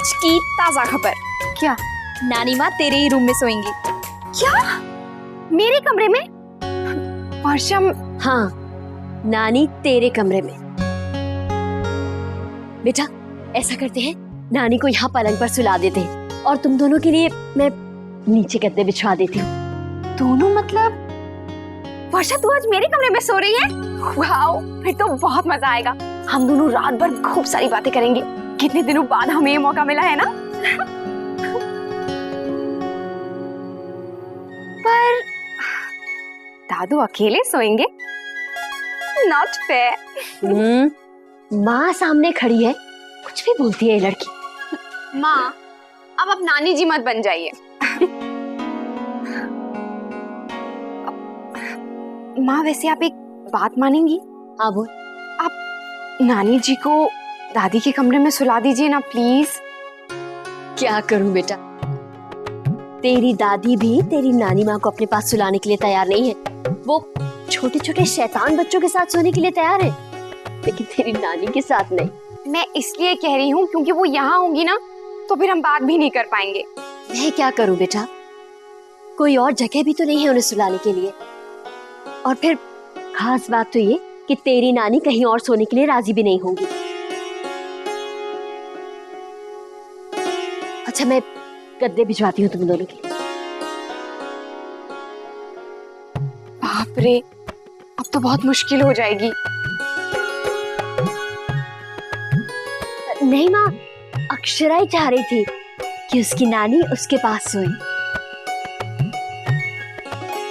आज की ताजा खबर। क्या? नानी माँ तेरे ही रूम में सोएंगी। क्या? मेरे कमरे में? वर्षा। हाँ, नानी तेरे कमरे में। बेटा ऐसा करते हैं, नानी को यहाँ पलंग पर सुला देते हैं और तुम दोनों के लिए मैं नीचे गद्दे बिछवा देती हूँ। दोनों मतलब? वर्षा तू आज मेरे कमरे में सो रही है? वाओ, फिर तो बहुत मजा आएगा। हम दोनों रात भर खूब सारी बातें करेंगे। कितने दिनों बाद हमें ये मौका मिला है ना। पर दादू अकेले सोएंगे? Not fair. माँ सामने खड़ी है, कुछ भी बोलती है ये लड़की। माँ, अब आप नानी जी मत बन जाइए। माँ वैसे आप एक बात मानेंगी? हाँ बोल। आप नानी जी को दादी के कमरे में सुला दीजिए ना प्लीज। क्या करूं बेटा, तेरी दादी भी तेरी नानी माँ को अपने पास सुलाने के लिए तैयार नहीं है। वो छोटे छोटे शैतान बच्चों के साथ सोने के लिए तैयार है, लेकिन तेरी नानी के साथ नहीं। मैं इसलिए कह रही हूँ क्योंकि वो यहाँ होंगी ना तो फिर हम बात भी नहीं कर पाएंगे। मैं क्या करूं बेटा, कोई और जगह भी तो नहीं है उन्हें सुलाने के लिए। और फिर खास बात तो ये कि तेरी नानी कहीं और सोने के लिए राजी भी नहीं होंगी। अच्छा मैं गद्दे भिजवाती हूँ तुम दोनों के लिए। बाप रे, अब तो बहुत मुश्किल हो जाएगी। नहीं माँ, अक्षरा ही चाह रही थी कि उसकी नानी उसके पास सोए।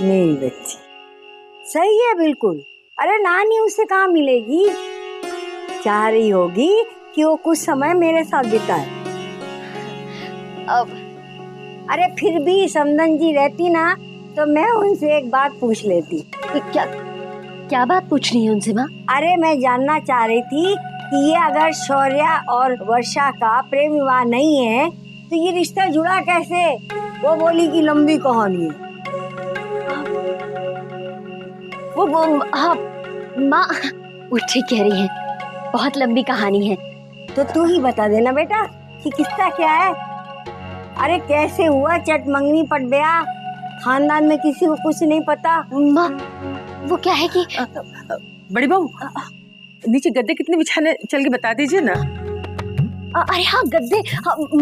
मेरी बच्ची सही है बिल्कुल। अरे नानी उससे कहाँ मिलेगी, चाह रही होगी कि वो कुछ समय मेरे साथ बिताए। अब अरे फिर भी समदन जी रहती ना तो मैं उनसे एक बात पूछ लेती। क्या क्या बात पूछनी है उनसे माँ? अरे मैं जानना चाह रही थी कि ये अगर शौर्या और वर्षा का प्रेम विवाह नहीं है तो ये रिश्ता जुड़ा कैसे? वो बोली कि लंबी कहानी है। वो हाँ माँ, वो ठीक कह रही है, बहुत लंबी कहानी है। तो तू ही बता देना बेटा कि किस्सा क्या है। अरे कैसे हुआ चट मंगनी पट ब्याह, खानदान में किसी को कुछ नहीं पता। माँ वो क्या है कि बड़ी बहू, नीचे गद्दे कितने बिछाने चल के बता दीजिए ना। अरे हाँ गद्दे,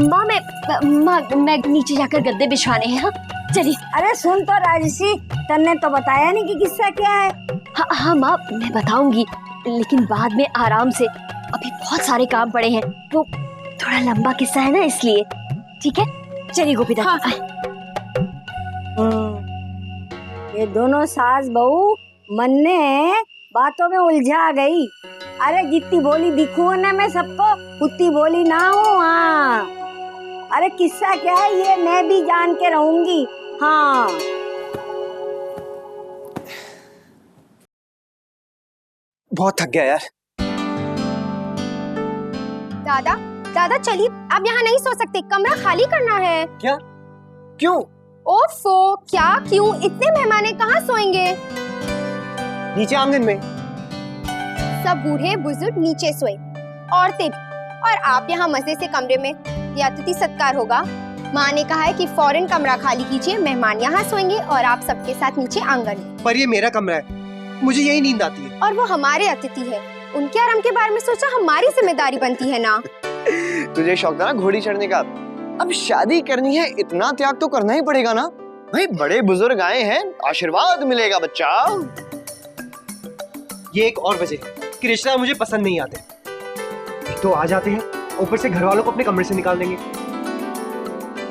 माँ मैं नीचे जाकर गद्दे बिछवाने हैं। हाँ चलिए। अरे सुन तो राजसी, तन्ने तो बताया नहीं कि किस्सा क्या है। हाँ माँ मैं बताऊंगी, लेकिन बाद में आराम से। अभी बहुत सारे काम पड़े हैं, वो थोड़ा लंबा किस्सा है ना इसलिए। ठीक है चलिए गोपीदा। हाँ। ये दोनों सास बहू मन्ने बातों में उलझा गई। अरे जितनी बोली दिखूं ना मैं सबको, उतनी बोली ना हूँ। हाँ अरे किस्सा क्या है ये मैं भी जान के रहूंगी। हाँ बहुत थक गया यार। दादा दादा चलिए, आप यहाँ नहीं सो सकते, कमरा खाली करना है। क्या? क्यों? ओफो, क्या क्यों? इतने मेहमान कहाँ सोएंगे? नीचे आंगन में। सब बूढ़े बुजुर्ग नीचे सोए, औरतें भी, और आप यहाँ मजे से कमरे में। यह अतिथि सत्कार होगा। माँ ने कहा है कि फौरन कमरा खाली कीजिए, मेहमान यहाँ सोएंगे और आप सबके साथ नीचे आंगन में। पर ये मेरा कमरा है, मुझे यही नींद आती है। और वो हमारे अतिथि है, उनके आराम के बारे में सोचा हमारी जिम्मेदारी बनती है ना। तुझे शौक था ना घोड़ी चढ़ने का, अब शादी करनी है, इतना त्याग तो करना ही पड़ेगा ना भाई। बड़े बुजुर्ग आए हैं, आशीर्वाद मिलेगा बच्चा। ये एक और वजह कि रिश्तेदार मुझे पसंद नहीं आते। एक तो आ जाते हैं, ऊपर से घर वालों को अपने कमरे से निकाल देंगे।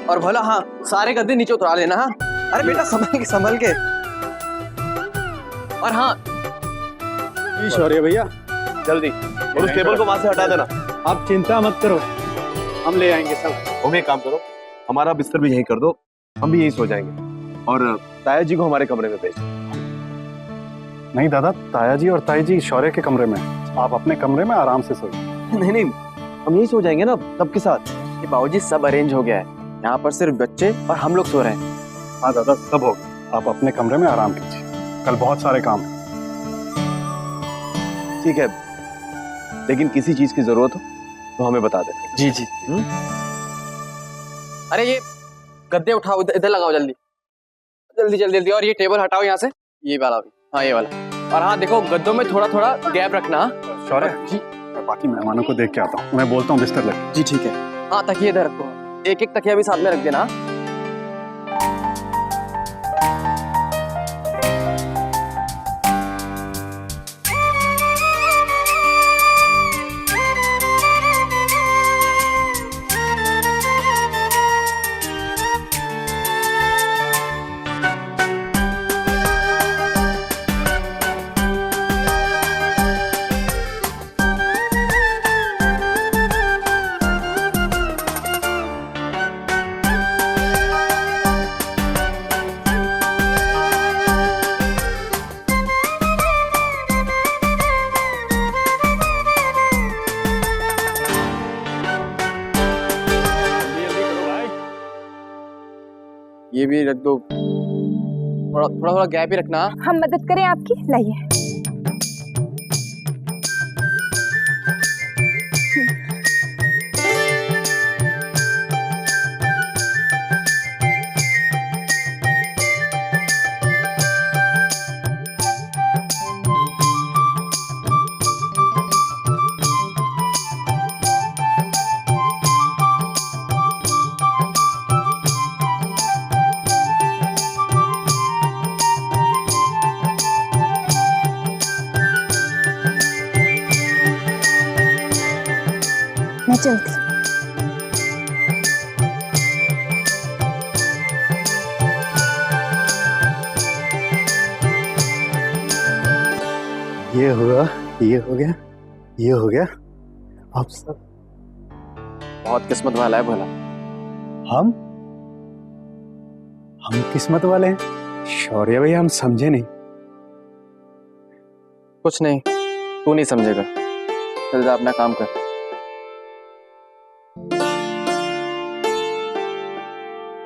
और भला हाँ, सारे गद्दे नीचे उतरा लेना। हाँ अरे बेटा संभल के। और हाँ शौर्य भैया जल्दी, और उस टेबल को वहां से हटा देना। आप चिंता मत करो, हम ले आएंगे सब। तुम एक काम करो, हमारा बिस्तर भी यहीं कर दो, हम भी यहीं सो जाएंगे, और ताया जी को हमारे कमरे में भेज दो। नहीं दादा, ताया जी और ताई जी शौर्य के कमरे में, आप अपने कमरे में आराम से सोइए। नहीं, हम यहीं सो जाएंगे ना सबके साथ। ये बाबूजी सब अरेंज हो गया है, यहाँ पर सिर्फ बच्चे और हम लोग सो रहे हैं। हाँ दादा सब होगा, आप अपने कमरे में आराम कीजिए, कल बहुत सारे काम हैं। ठीक है, लेकिन किसी चीज की जरूरत हो तो हमें बता देना। जी जी। अरे ये गद्दे उठाओ, इधर इधर लगाओ, जल्दी जल्दी जल्दी जल्दी। और ये टेबल हटाओ यहाँ से, ये वाला भी, हाँ ये वाला। और हाँ देखो, गद्दों में थोड़ा थोड़ा गैप रखना। शौर्य जी मैं बाकी मेहमानों को देख के आता हूँ, मैं बोलता हूँ बिस्तर लग। जी ठीक है। हाँ तकिए इधर रखो, एक एक तकिया भी साथ में रख देना। ये भी रख दो, थोड़ा थोड़ा थोड़ा गैप ही रखना। हम मदद करें आपकी, लाइए। मैं चलती। ये हुआ, ये हो गया, ये हो गया। अब सब बहुत किस्मत वाला है भला। हम किस्मत वाले हैं शौर्य भैया, हम समझे नहीं। कुछ नहीं, तू नहीं समझेगा। चल जा अपना काम कर।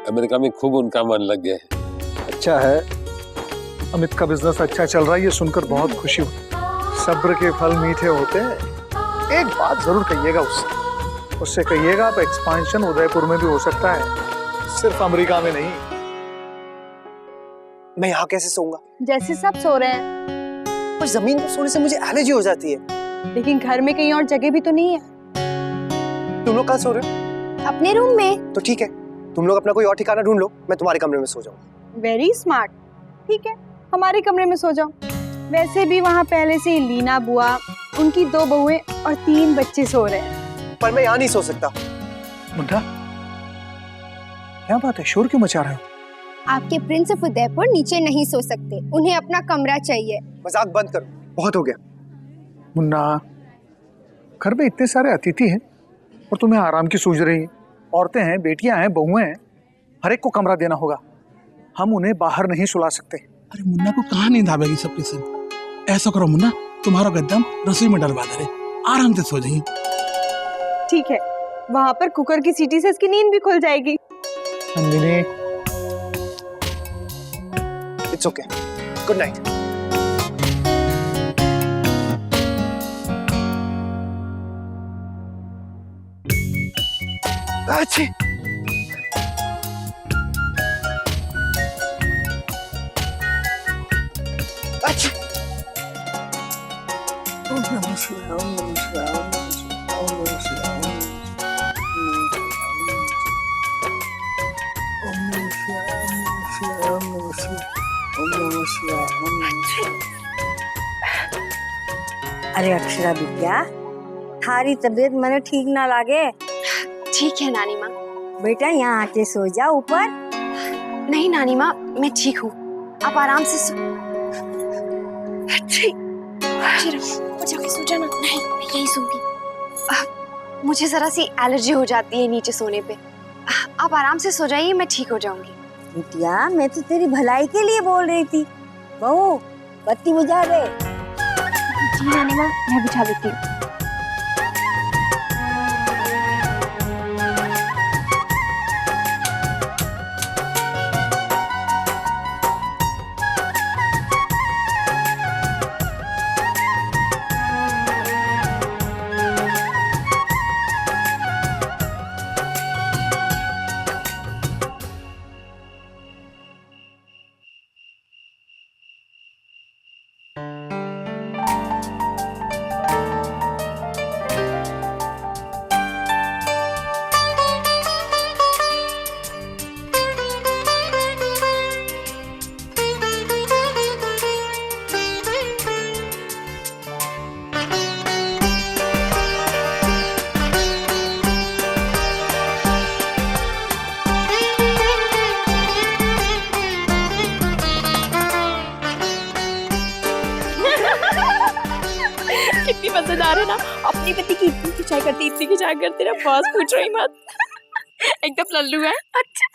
अमेरिका में खूब उनका मन लग गया है। अच्छा है, अमित का बिजनेस अच्छा चल रहा है, ये सुनकर बहुत खुशी हुई। सब्र के फल मीठे होते हैं। एक बात जरूर कहिएगा उससे कहिएगा आप एक्सपांशन उदयपुर में भी हो सकता है, सिर्फ अमेरिका में नहीं। मैं यहाँ कैसे सोऊंगा? जैसे सब सो रहे हैं। पर जमीन पर सोने से मुझे एलर्जी हो जाती है। लेकिन घर में कहीं और जगह भी तो नहीं है। तुम लोग कहाँ सो रहे हो? अपने रूम में। तो ठीक है, तुम लोग अपना कोई और ठिकाना ढूंढ लो, मैं तुम्हारे कमरे में सो जाऊंगा। Very smart. ठीक है, हमारे कमरे में सो जाओ। वैसे भी वहाँ पहले से लीना बुआ, उनकी 2 बहुएं और 3 बच्चे सो रहे हैं। पर मैं यहाँ नहीं सो सकता। मुन्ना, क्या बात है, शोर क्यों मचा रहे हो? आपके प्रिंस ऑफ उदयपुर नीचे नहीं सो सकते, उन्हें अपना कमरा चाहिए। मजाक बंद करो, बहुत हो गया। मुन्ना, घर में इतने सारे अतिथि हैं और तुम्हें आराम की सूझ रही है। औरतें हैं, बेटियां हैं, बहुएं हैं, हर एक को कमरा देना होगा। हम उन्हें बाहर नहीं सुला सकते। अरे मुन्ना को कहाँ नींद आवेगी सबके सब। ऐसा करो मुन्ना, तुम्हारा गद्दा रसोई में डलवा दे, आराम से सो जाइए। ठीक है, वहाँ पर कुकर की सीटी से इसकी नींद भी खुल जाएगी। Nandini, it's okay, good night. अच्छी अच्छी अरे अक्षरा बिटिया, थारी तबीयत मने ठीक ना लागे। ठीक है नानी माँ। बेटा यहाँ आके सो जा ऊपर। नहीं नानी माँ, मैं ठीक हूँ, आप आराम से सो। जाके सो जाना। नहीं, मैं यही सोऊंगी। मुझे जरा सी एलर्जी हो जाती है नीचे सोने पे। आप आराम से सो जाइए, मैं ठीक हो जाऊंगी। बिटिया, मैं तो तेरी भलाई के लिए बोल रही थी। बहू, बत्ती बुझा दे। जी नानी माँ, मैं बुझा देती हूँ। कितनी मजेदार है ना। अपनी पति की इतनी खिंचाई करते ना, बस पूछ रही मत। एकदम लल्लू है। अच्छा,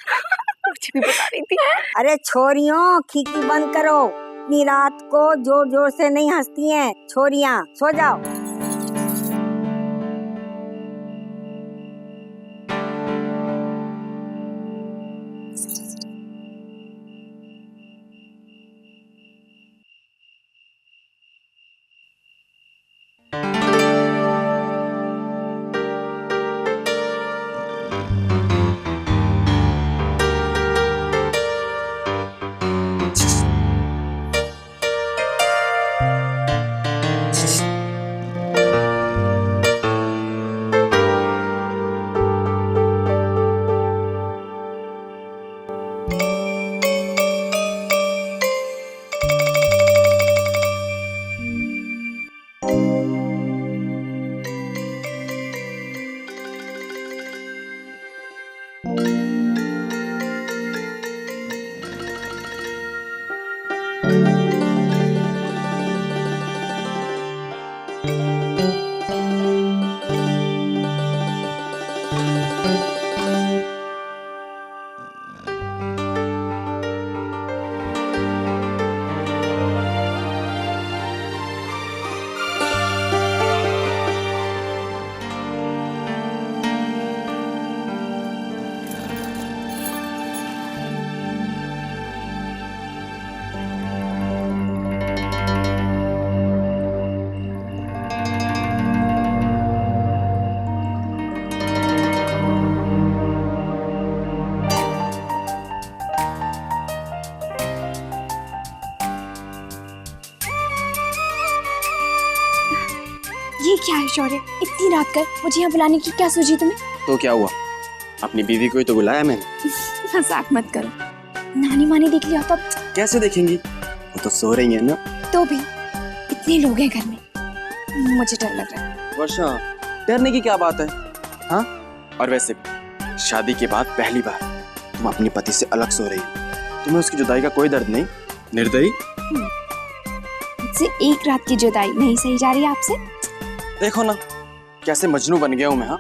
मुझे भी बता रही थी। अरे छोरियों, खीकी बंद करो। इतनी रात को जोर जोर से नहीं हंसती हैं छोरियां, सो जाओ। ये क्या है शौर्य, इतनी रात कर मुझे यहाँ बुलाने की क्या सूझी तुम्हें? तो क्या हुआ, अपनी बीवी को ही तो बुलाया मैंने। मजाक मत करो, नानी माँ ने देख लिया तब। कैसे देखेंगी, वो तो सो रही है ना। तो भी इतने लोग हैं घर में, मुझे डर लग रहा है। वर्षा, डरने की क्या बात है? हाँ, और वैसे भी शादी के बाद पहली बार तुम अपने पति से अलग सो रही हो। तुम्हें उसकी जुदाई का कोई दर्द नहीं? निर्दयी। मुझसे एक रात की जुदाई नहीं सही जा रही है आपसे? देखो ना कैसे मजनू बन गया हूँ मैं। हाँ,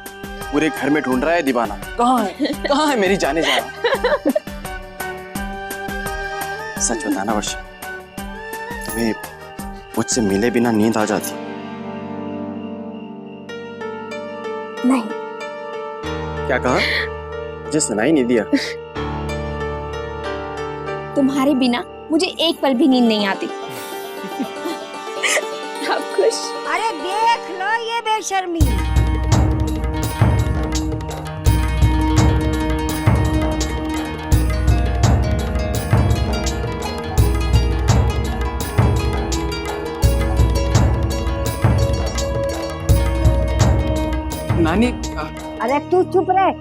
पूरे घर में ढूंढ रहा है दीवाना। कहाँ है मेरी जाने जाना। सच बताना वर्षा, तुम्हें मुझसे मिले बिना नींद आ जाती? नहीं। क्या कहा? मुझे सुनाई नहीं दिया। तुम्हारे बिना मुझे एक पल भी नींद नहीं आती। आप खुश? अरे देख लो ये बेशर्मी। नानी। अरे तू चुप रहे।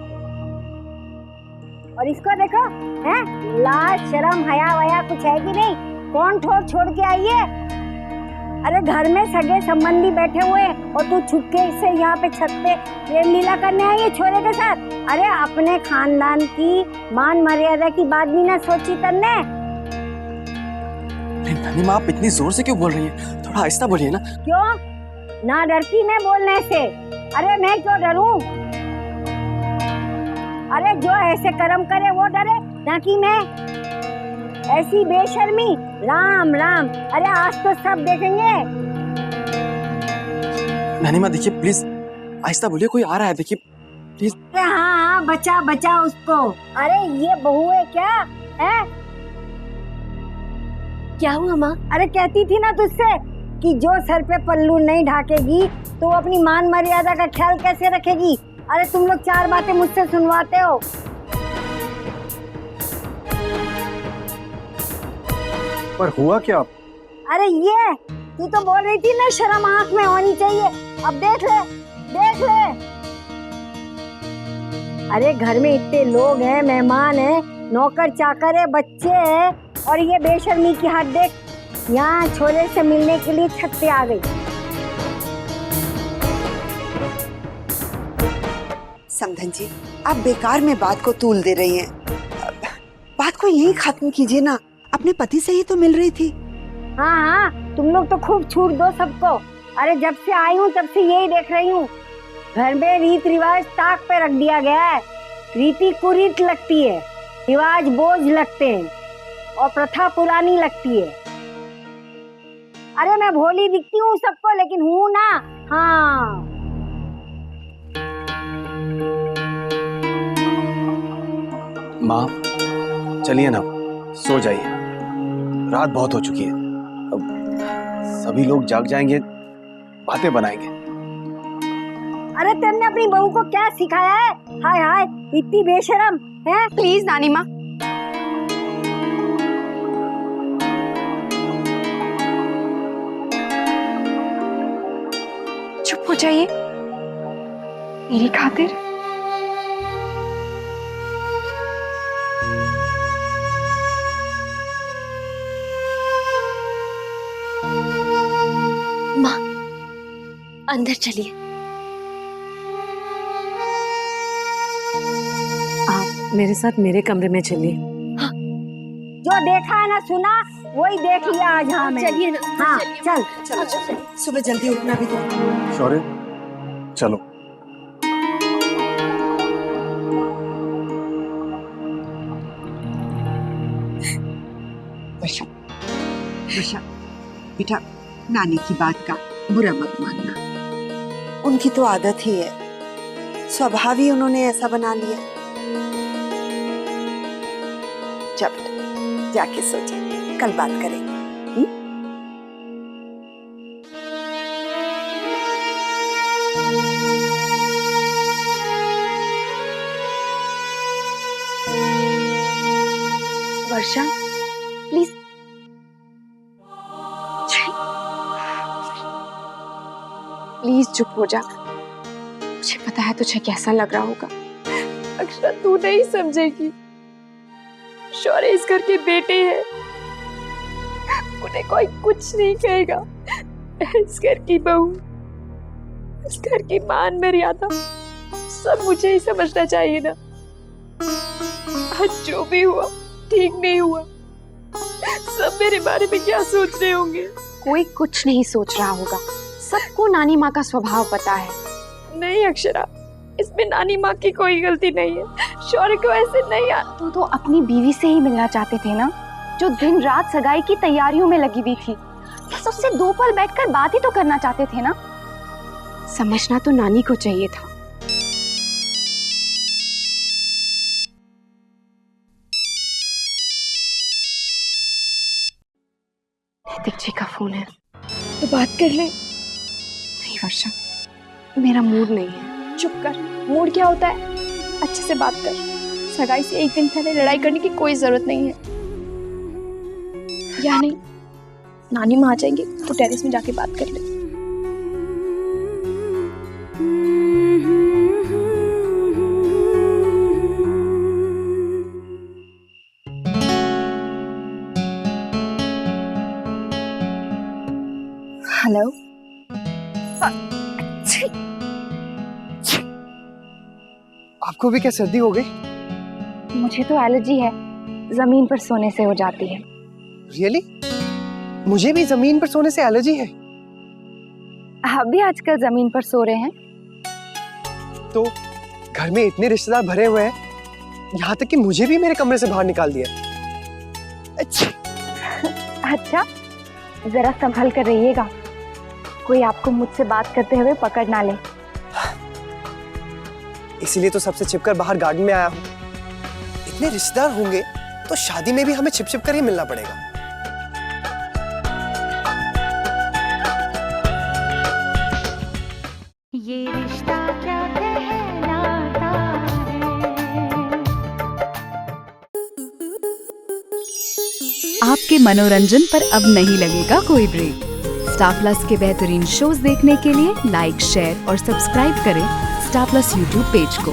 और इसको देखो, हैं? लाज शर्म हया वया कुछ है कि नहीं? कौन ठोर छोड़ के आई है? अरे घर में सगे संबंधी बैठे हुए और तू छुपके से यहाँ पे छत पे प्रेम लीला करने आई है छोरे के साथ। अरे अपने खानदान की मान मर्यादा की बात भी ना सोची तन्ने। नानी माँ, आप इतनी जोर से क्यों बोल रही है? थोड़ा आहिस्ता बोलिए ना। क्यों ना डरती मैं बोलने से? अरे मैं क्यों डरूं? अरे जो ऐसे कर्म करे वो डरे, ना कि मैं। ऐसी बेशर्मी, राम राम। अरे आज तो सब देखेंगे। नानी माँ देखिए, प्लीज आहिस्ता बोलिए, कोई आ रहा है, देखिए प्लीज। अरे हाँ, बचा बचा उसको। अरे ये बहू है क्या है? क्या हुआ माँ? अरे कहती थी ना तुझसे कि जो सर पे पल्लू नहीं ढाकेगी तो अपनी मान मर्यादा का ख्याल कैसे रखेगी। अरे तुम लोग चार बातें मुझसे सुनवाते हो। पर हुआ क्या? अरे ये तू तो बोल रही थी ना शर्म आंख में होनी चाहिए। अब देख ले, देख ले। अरे घर में इतने लोग हैं, मेहमान हैं, नौकर चाकर है, बच्चे हैं, और ये बेशर्मी की हद देख। यहाँ छोरे से मिलने के लिए छत पे आ गई। समधन जी, आप बेकार में बात को तूल दे रही हैं। बात को यहीं खत्म कीजिए ना। अपने पति से ही तो मिल रही थी। हाँ हाँ, तुम लोग तो खूब छूट दो सबको। अरे जब से आई हूँ तब से यही देख रही हूँ, घर में रीत रिवाज ताक पे रख दिया गया है। रीति कुरीत लगती है, रिवाज बोझ लगते हैं और प्रथा पुरानी लगती है। अरे मैं भोली दिखती हूँ सबको, लेकिन हूँ ना। हाँ माँ चलिए ना, सो जाइए, रात बहुत हो चुकी है। अब सभी लोग जाग जाएंगे, बातें बनाएंगे। अरे तुमने अपनी बहू को क्या सिखाया है? हाय हाय, इतनी बेशरम है। प्लीज नानी माँ, चुप हो जाइए मेरी खातिर। माँ अंदर चलिए। आप मेरे साथ मेरे कमरे में चलिए। जो देखा है ना सुना वही देख लिया आज। हाँ चलिए ना। हाँ चल। चलो सुबह जल्दी उठना भी तो। शौर्य चलो। वर्षा, वर्षा बेटा, नानी की बात का बुरा मत मानना, उनकी तो आदत ही है, स्वभाव ही उन्होंने ऐसा बना लिया। जब जाके सो जा, कल बात करेंगे। वर्षा प्लीज। प्लीज चुप हो जा, मुझे पता है तुझे कैसा लग रहा होगा। अक्षरा तू नहीं समझेगी, शौर्य इस घर के बेटे हैं, उन्हें कोई कुछ नहीं कहेगा। इस घर की बहू, इस घर की मान मर्यादा सब मुझे ही समझना चाहिए ना। आज जो भी हुआ ठीक नहीं हुआ, सब मेरे बारे में क्या सोच रहे होंगे। कोई कुछ नहीं सोच रहा होगा, सबको नानी माँ का स्वभाव पता है। नहीं अक्षरा, इसमें नानी माँ की कोई गलती नहीं है, शौर्य को ऐसे नहीं आ। तू तो अपनी बीवी से ही मिलना चाहते थे ना, जो दिन रात सगाई की तैयारियों में लगी हुई थी। बस उससे 2 पल बैठकर बात ही तो करना चाहते थे ना। समझना तो नानी को चाहिए था। नैतिक जी का फोन है, तो बात कर ले। नहीं वर्षा, मेरा मूड नहीं है। चुप कर, मूड क्या होता है, अच्छे से बात कर। सगाई से 1 दिन पहले लड़ाई करने की कोई जरूरत नहीं है। या नहीं, नानी माँ आ जाएंगे तो टेरेस में जाके बात कर ले। हेलो। आपको भी क्या सर्दी हो गई? मुझे तो एलर्जी है, जमीन पर सोने से हो जाती है। रियली? मुझे भी जमीन पर सोने से एलर्जी है। आप भी आजकल जमीन पर सो रहे हैं? तो घर में इतने रिश्तेदार भरे हुए हैं, यहाँ तक कि मुझे भी मेरे कमरे से बाहर निकाल दिया। अच्छा, जरा संभल कर रहिएगा, कोई आपको मुझसे बात करते हुए पकड़ ना ले। इसीलिए तो सबसे छिपकर बाहर गार्डन में आया हूँ। इतने रिश्तेदार होंगे तो शादी में भी हमें छिप छिप कर ही मिलना पड़ेगा। ये रिश्ता क्या कहलाता है। आपके मनोरंजन पर अब नहीं लगेगा कोई ब्रेक। स्टार प्लस के बेहतरीन शोज देखने के लिए लाइक, शेयर और सब्सक्राइब करें स्टार प्लस यूट्यूब पेज को।